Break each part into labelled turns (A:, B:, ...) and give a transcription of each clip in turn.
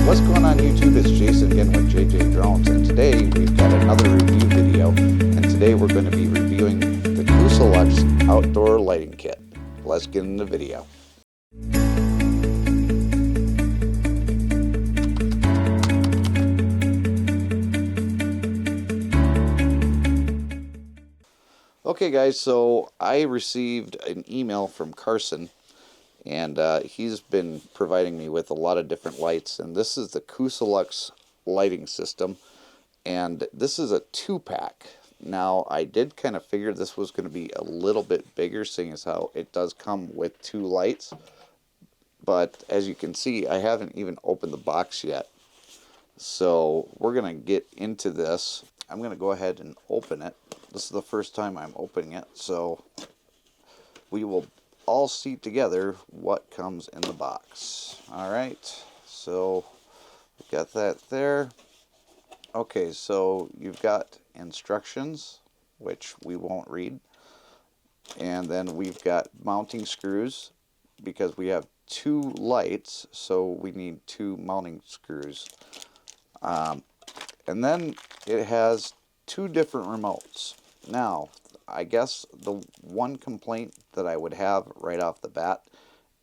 A: What's going on YouTube? It's Jason again with JJDrones, and today we've got another review video, and today we're going to be reviewing the Coosolux outdoor lighting kit. Let's get into the video. Okay guys, so I received an email from Carson, and he's been providing me with a lot of different lights, and this is the Coosolux lighting system, and this is a 2-pack. Now I did kind of figure this was going to be a little bit bigger, seeing as how it does come with 2 lights, but as you can see I haven't even opened the box yet, so we're going to get into this. I'm going to go ahead and open it. This is the first time I'm opening it, so we will all see together what comes in the box. Alright, so we've got that there. Okay, so you've got instructions, which we won't read, and then we've got mounting screws, because we have 2 lights, so we need 2 mounting screws. And then it has 2 different remotes. Now, I guess the one complaint that I would have right off the bat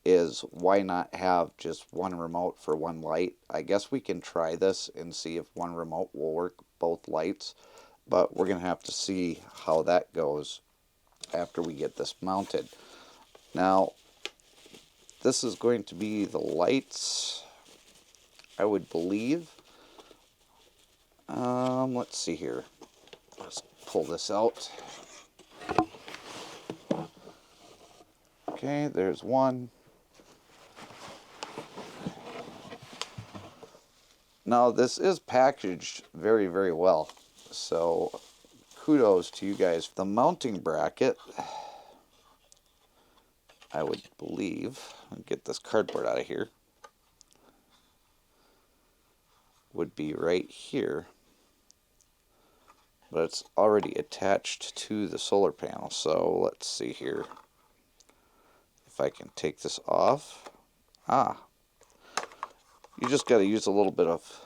A: is why not have just one remote for one light? I guess we can try this and see if one remote will work both lights, but we're going to have to see how that goes after we get this mounted. Now, this is going to be the lights, I would believe. Let's see here. Let's pull this out. Okay, there's one. Now this is packaged very, very well, so kudos to you guys. The mounting bracket, I would believe, I'll get this cardboard out of here, would be right here, but it's already attached to the solar panel. So let's see here if I can take this off. You just got to use a little bit of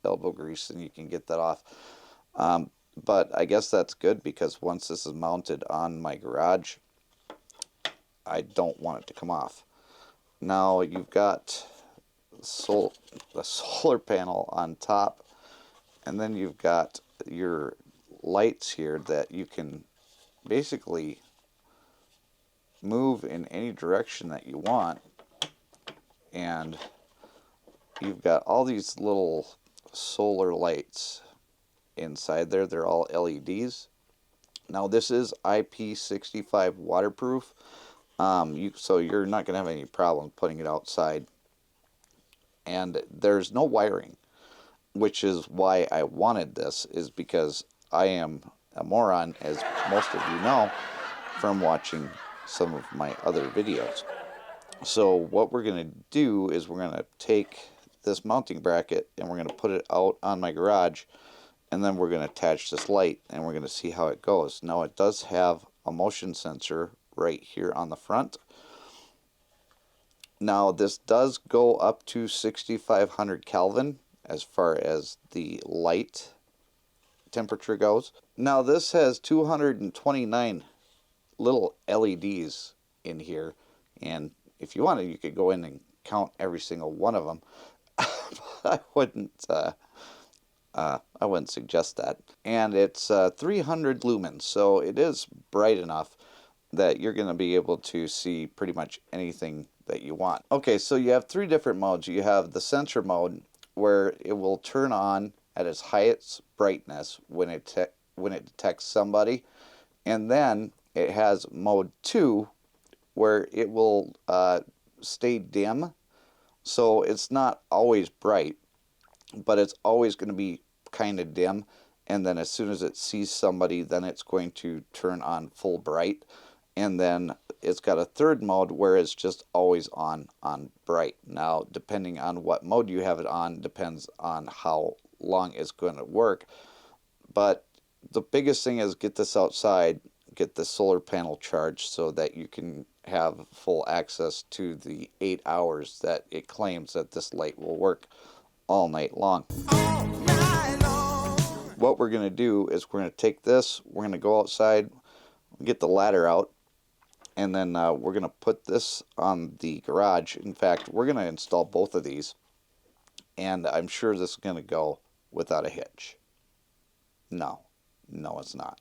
A: elbow grease and you can get that off. But I guess that's good, because once this is mounted on my garage, I don't want it to come off. Now you've got the solar panel on top, and then you've got your lights here that you can basically move in any direction that you want, and you've got all these little solar lights inside there. They're all LEDs. Now this is IP65 waterproof, so you're not going to have any problem putting it outside, and there's no wiring, which is why I wanted this, is because I am a moron, as most of you know from watching some of my other videos. So what we're going to do is we're going to take this mounting bracket and we're going to put it out on my garage, and then we're going to attach this light and we're going to see how it goes. Now it does have a motion sensor right here on the front. Now this does go up to 6,500 Kelvin as far as the light temperature goes. Now this has 229 little LEDs in here, and if you wanted, you could go in and count every single one of them. I wouldn't suggest that. And it's 300 lumens, so it is bright enough that you're going to be able to see pretty much anything that you want. Okay, so you have 3 different modes. You have the sensor mode, where it will turn on at its highest brightness when it detects somebody, and then it has mode 2, where it will stay dim, so it's not always bright, but it's always going to be kind of dim, and then as soon as it sees somebody, then it's going to turn on full bright. And then it's got a 3rd mode where it's just always on bright. Now, depending on what mode you have it on, depends on how long it's going to work. But the biggest thing is get this outside, get the solar panel charged so that you can have full access to the 8 hours that it claims that this light will work all night long. What we're going to do is we're going to take this, we're going to go outside, get the ladder out, and then we're going to put this on the garage. In fact, we're going to install both of these, and I'm sure this is going to go without a hitch. No, it's not.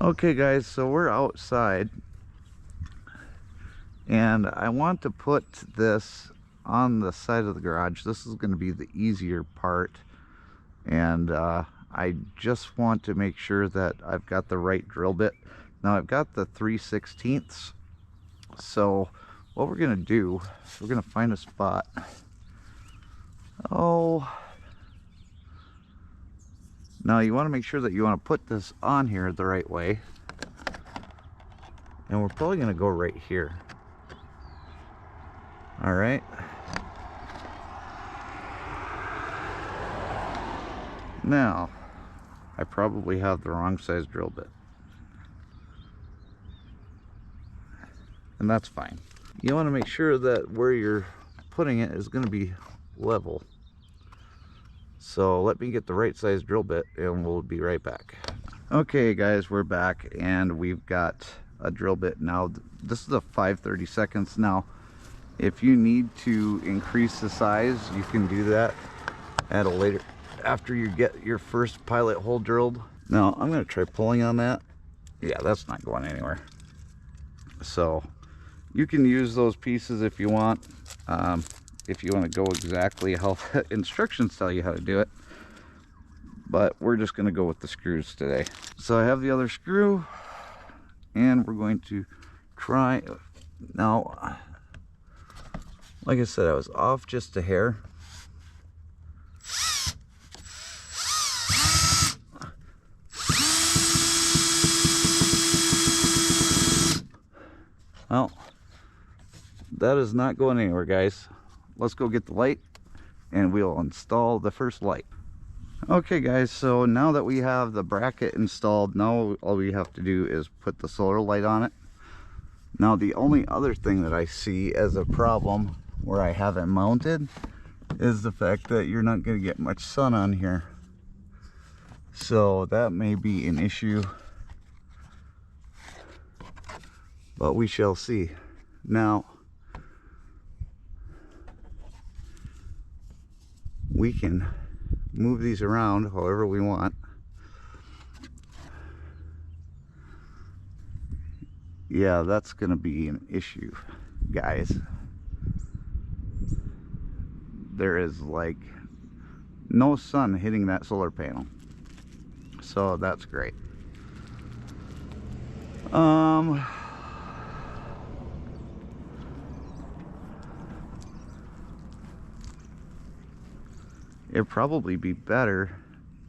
A: Okay guys, so we're outside, and I want to put this on the side of the garage. This is going to be the easier part, and I just want to make sure that I've got the right drill bit. Now I've got the 3/16, so what we're going to do, we're going to find a spot. Now you want to make sure that you want to put this on here the right way, and we're probably going to go right here. All right. Now, I probably have the wrong size drill bit, and that's fine. You want to make sure that where you're putting it is going to be level. So let me get the right size drill bit and we'll be right back. Okay guys, we're back, and we've got a drill bit now. This is a 5/32. Now if you need to increase the size, you can do that at a later, after you get your first pilot hole drilled. Now I'm going to try pulling on that. Yeah, that's not going anywhere. So you can use those pieces if you want. If you want to go exactly how instructions tell you how to do it, but we're just going to go with the screws today. So I have the other screw, and we're going to try. Now, like I said, I was off just a hair. Well, that is not going anywhere, guys. Let's go get the light, and we'll install the first light. Okay guys, so now that we have the bracket installed, now all we have to do is put the solar light on it. Now the only other thing that I see as a problem where I have it mounted is the fact that you're not going to get much sun on here. So that may be an issue, but we shall see. Now we can move these around however we want. Yeah, that's gonna be an issue, guys. There is like no sun hitting that solar panel, so that's great. It'd probably be better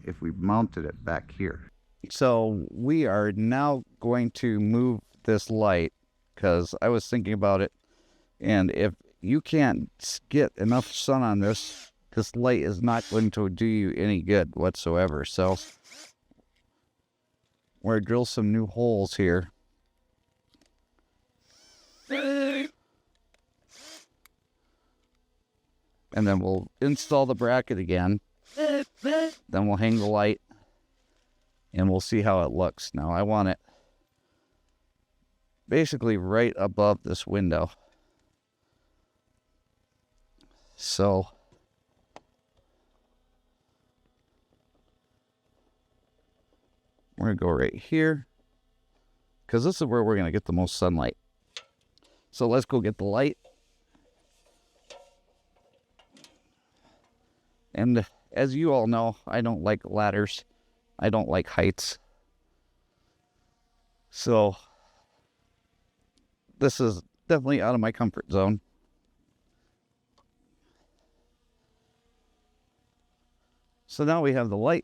A: if we mounted it back here. So we are now going to move this light, because I was thinking about it, and if you can't get enough sun on this, this light is not going to do you any good whatsoever. So we're going to drill some new holes here. And then we'll install the bracket again. Then we'll hang the light, and we'll see how it looks. Now I want it basically right above this window. So we're going to go right here, because this is where we're going to get the most sunlight. So let's go get the light. And as you all know, I don't like ladders. I don't like heights. So this is definitely out of my comfort zone. So now we have the light.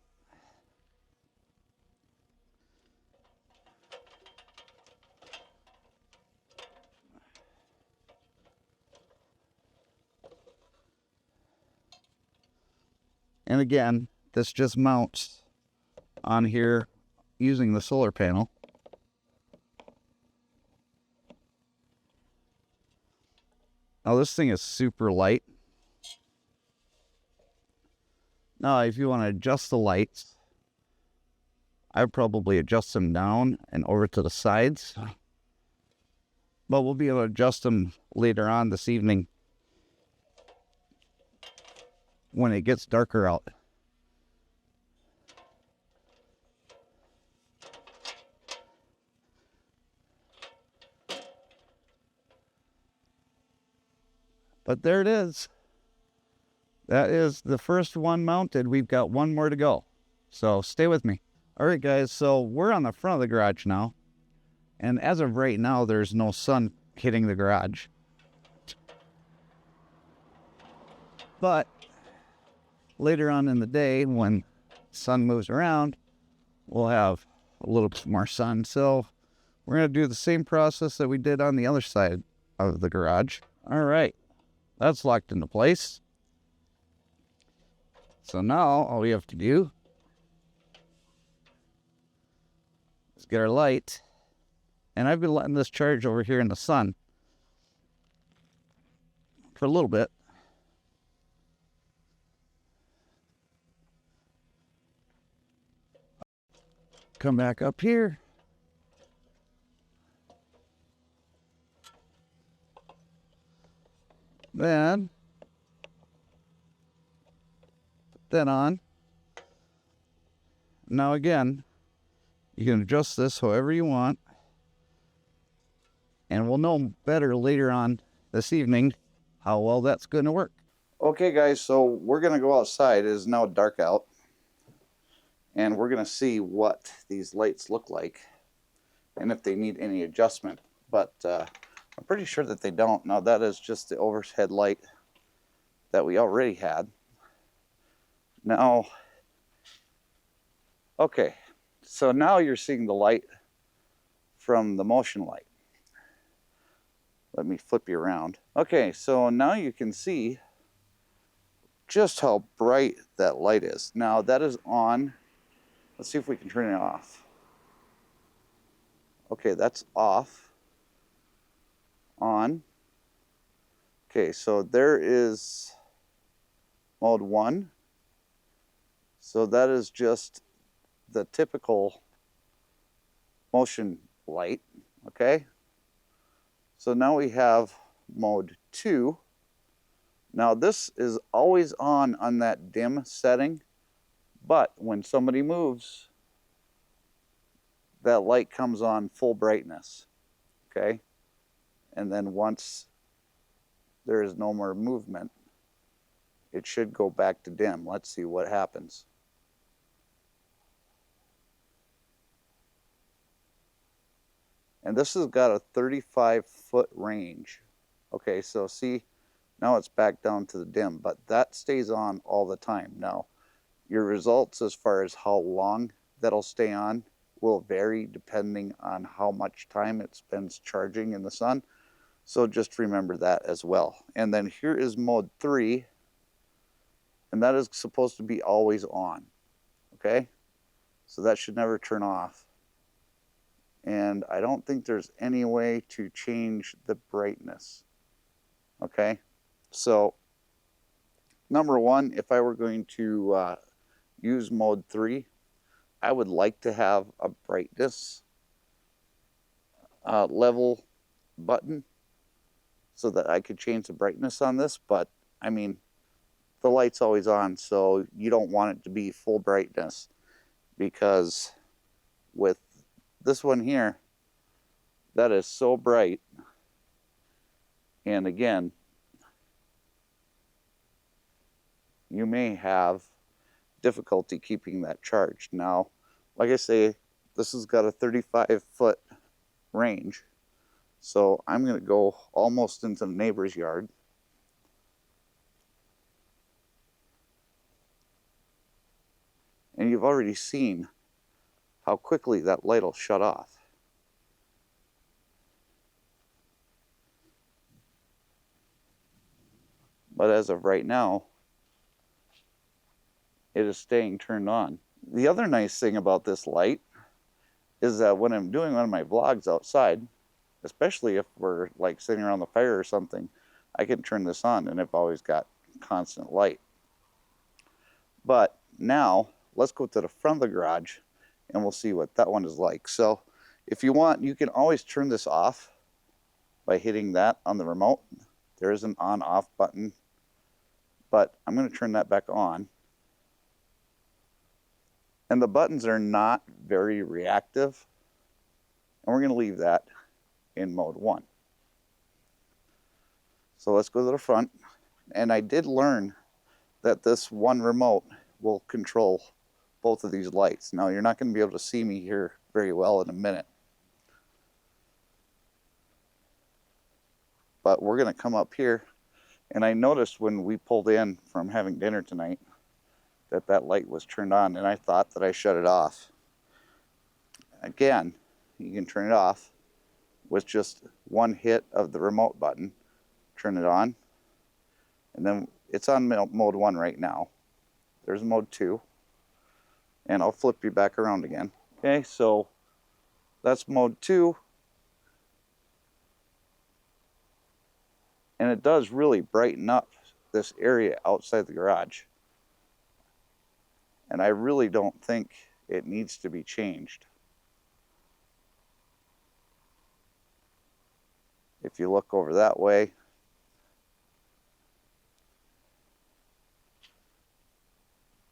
A: And again, this just mounts on here using the solar panel. Now this thing is super light. Now if you want to adjust the lights, I would probably adjust them down and over to the sides. But we'll be able to adjust them later on this evening when it gets darker out. But there it is. That is the first one mounted. We've got one more to go. So stay with me. All right, guys. So we're on the front of the garage now. And as of right now, there's no sun hitting the garage. But later on in the day, when the sun moves around, we'll have a little bit more sun. So we're going to do the same process that we did on the other side of the garage. All right. That's locked into place. So now all we have to do is get our light. And I've been letting this charge over here in the sun for a little bit. Come back up here. Then put that on. Now again, you can adjust this however you want. And we'll know better later on this evening how well that's going to work. Okay guys, so we're going to go outside. It is now dark out. And we're going to see what these lights look like and if they need any adjustment. But I'm pretty sure that they don't. Now that is just the overhead light that we already had. Now, okay, so now you're seeing the light from the motion light. Let me flip you around. Okay, so now you can see just how bright that light is. Now that is on. Let's see if we can turn it off. Okay, that's off. On. Okay, so there is mode 1. So that is just the typical motion light, okay? So now we have mode 2. Now this is always on that dim setting, but when somebody moves, that light comes on full brightness, okay? And then once there is no more movement, it should go back to dim. Let's see what happens. And this has got a 35-foot range. Okay, so see, now it's back down to the dim, but that stays on all the time. Now, your results as far as how long that'll stay on will vary depending on how much time it spends charging in the sun. So just remember that as well. And then here is mode 3, and that is supposed to be always on, okay? So that should never turn off. And I don't think there's any way to change the brightness, okay? So, number one, if I were going to use mode 3, I would like to have a brightness level button so that I could change the brightness on this, but I mean, the light's always on, so you don't want it to be full brightness, because with this one here, that is so bright, and again, you may have difficulty keeping that charged. Now, like I say, this has got a 35-foot range, so I'm going to go almost into the neighbor's yard. And you've already seen how quickly that light will shut off. But as of right now, it is staying turned on. The other nice thing about this light is that when I'm doing one of my vlogs outside, especially if we're like sitting around the fire or something, I can turn this on and I've always got constant light. But now let's go to the front of the garage and we'll see what that one is like. So if you want, you can always turn this off by hitting that on the remote. There is an on-off button, but I'm going to turn that back on. And the buttons are not very reactive, and we're going to leave that in mode 1. So let's go to the front, and I did learn that this one remote will control both of these lights. Now you're not going to be able to see me here very well in a minute, but we're going to come up here, and I noticed when we pulled in from having dinner tonight that that light was turned on, and I thought that I shut it off. Again, you can turn it off with just one hit of the remote button. Turn it on, and then it's on mode 1 right now. There's mode 2, and I'll flip you back around again. Okay, so that's mode 2, and it does really brighten up this area outside the garage. And I really don't think it needs to be changed. If you look over that way,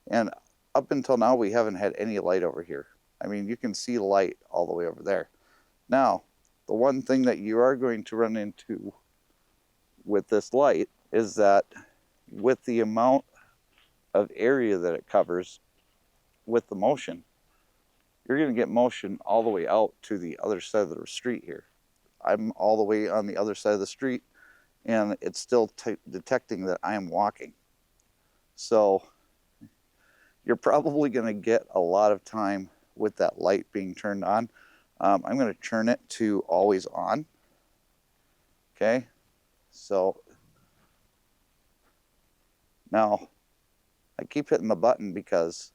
A: and up until now we haven't had any light over here. I mean, you can see light all the way over there. Now, the one thing that you are going to run into with this light is that with the amount of area that it covers with the motion, you're going to get motion all the way out to the other side of the street here. I'm all the way on the other side of the street, and it's still detecting that I am walking. So you're probably going to get a lot of time with that light being turned on. I'm going to turn it to always on. Okay, so now I keep hitting the button because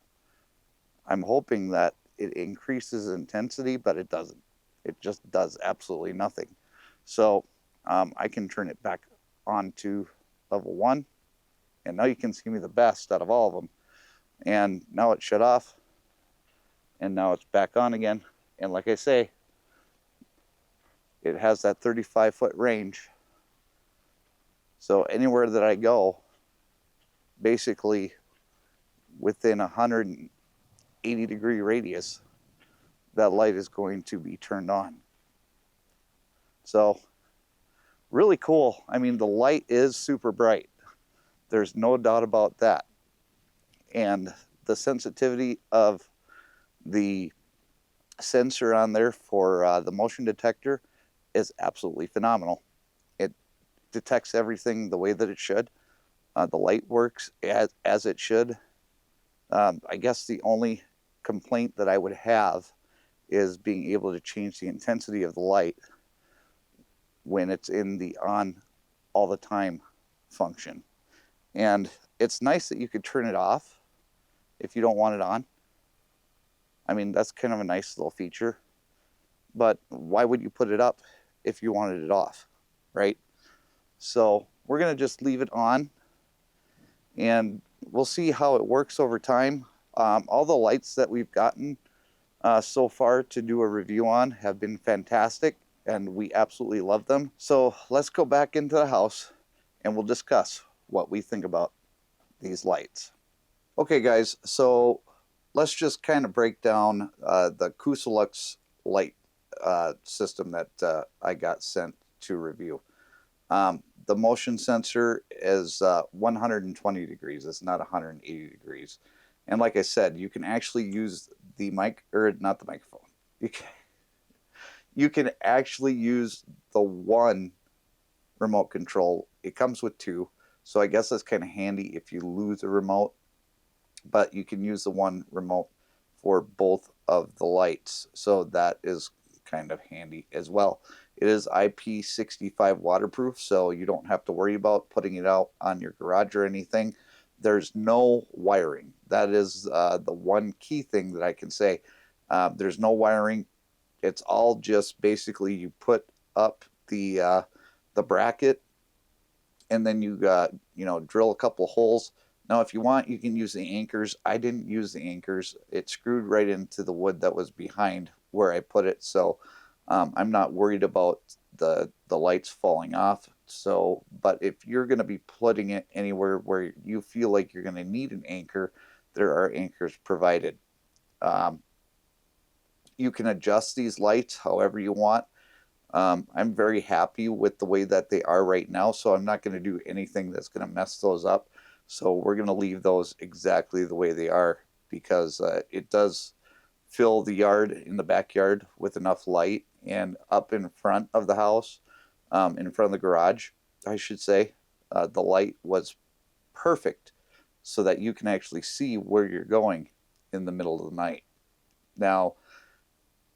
A: I'm hoping that it increases intensity, but it doesn't. It just does absolutely nothing. So I can turn it back on to level 1, and now you can see me the best out of all of them. And now it's shut off, and now it's back on again. And like I say, it has that 35-foot range. So anywhere that I go, basically within a 180-degree radius, that light is going to be turned on. So really cool. I mean, the light is super bright. There's no doubt about that. And the sensitivity of the sensor on there for the motion detector is absolutely phenomenal. It detects everything the way that it should. The light works as it should. I guess the only complaint that I would have is being able to change the intensity of the light when it's in the on all the time function. And it's nice that you could turn it off if you don't want it on. I mean, that's kind of a nice little feature, but why would you put it up if you wanted it off, right? So we're going to just leave it on, and we'll see how it works over time. All the lights that we've gotten so far to do a review on have been fantastic, and we absolutely love them. So let's go back into the house and we'll discuss what we think about these lights. Okay guys, so let's just kind of break down the Coosolux light system that I got sent to review. The motion sensor is 120 degrees. It's not 180 degrees. And like I said, you can actually use the mic, or not the microphone. You can actually use the one remote control. It comes with 2, so I guess that's kind of handy if you lose a remote. But you can use the one remote for both of the lights, so that is kind of handy as well. It is IP65 waterproof, so you don't have to worry about putting it out on your garage or anything. There's no wiring. That is the one key thing that I can say. There's no wiring. It's all just basically you put up the bracket and then you drill a couple holes. Now, if you want, you can use the anchors. I didn't use the anchors. It screwed right into the wood that was behind where I put it, so I'm not worried about the lights falling off. So, but if you're going to be putting it anywhere where you feel like you're going to need an anchor, there are anchors provided. Um, you can adjust these lights however you want. I'm very happy with the way that they are right now, so I'm not going to do anything that's going to mess those up. So we're going to leave those exactly the way they are, because it does fill the yard in the backyard with enough light, and up in front of the house, in front of the garage, I should say, the light was perfect so that you can actually see where you're going in the middle of the night. Now,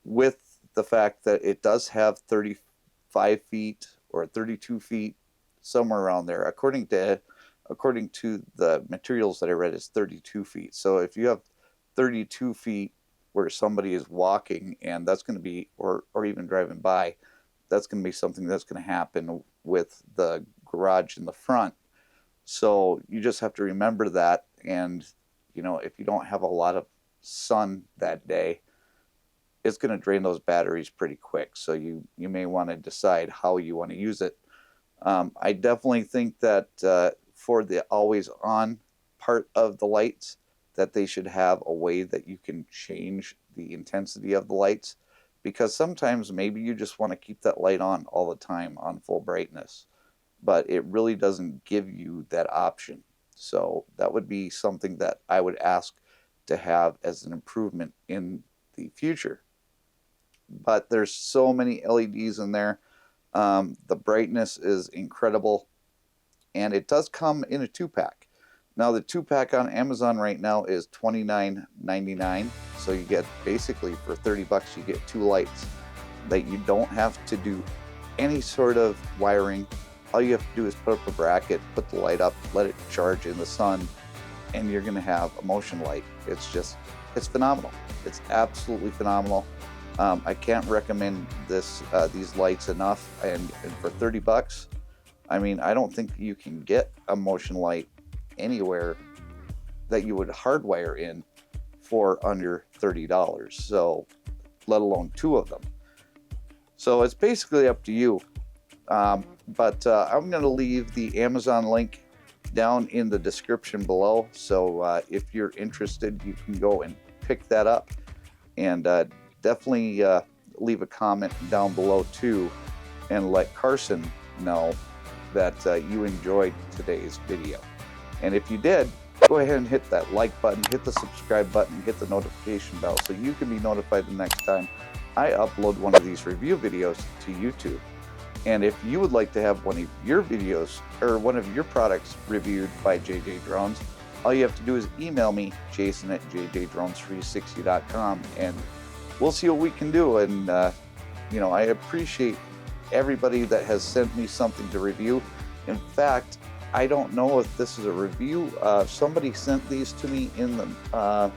A: with the fact that it does have 35 feet or 32 feet, somewhere around there, according to the materials that I read, is 32 feet. So if you have 32 feet where somebody is walking, and that's going to be, or even driving by, that's going to be something that's going to happen with the garage in the front. So you just have to remember that. And if you don't have a lot of sun that day, it's going to drain those batteries pretty quick. So you may want to decide how you want to use it. I definitely think that for the always on part of the lights, that they should have a way that you can change the intensity of the lights, because sometimes maybe you just want to keep that light on all the time on full brightness, but it really doesn't give you that option. So that would be something that I would ask to have as an improvement in the future. But there's so many LEDs in there. The brightness is incredible, and it does come in a 2-pack. Now, the 2-pack on Amazon right now is $29.99. So you get, basically for $30, you get 2 lights that you don't have to do any sort of wiring. All you have to do is put up a bracket, put the light up, let it charge in the sun, and you're going to have a motion light. It's phenomenal. It's absolutely phenomenal. I can't recommend these lights enough. And for $30, I mean, I don't think you can get a motion light anywhere that you would hardwire in for under $30. So, let alone 2 of them. So it's basically up to you. But I'm going to leave the Amazon link down in the description below. So if you're interested, you can go and pick that up, and definitely leave a comment down below too, and let Carson know that you enjoyed today's video. And if you did, go ahead and hit that like button, hit the subscribe button, hit the notification bell, so you can be notified the next time I upload one of these review videos to YouTube. And if you would like to have one of your videos or one of your products reviewed by JJDrones, all you have to do is email me, Jason at JJDrones360.com, and we'll see what we can do. And I appreciate everybody that has sent me something to review. In fact, I don't know if this is a review. Somebody sent these to me in the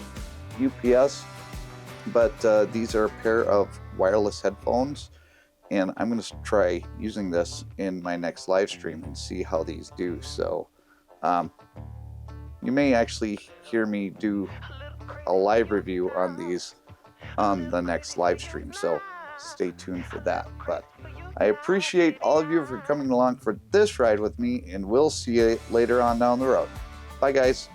A: UPS, but these are a pair of wireless headphones, and I'm going to try using this in my next live stream and see how these do. So you may actually hear me do a live review on these on the next live stream, so stay tuned for that. But I appreciate all of you for coming along for this ride with me, and we'll see you later on down the road. Bye, guys.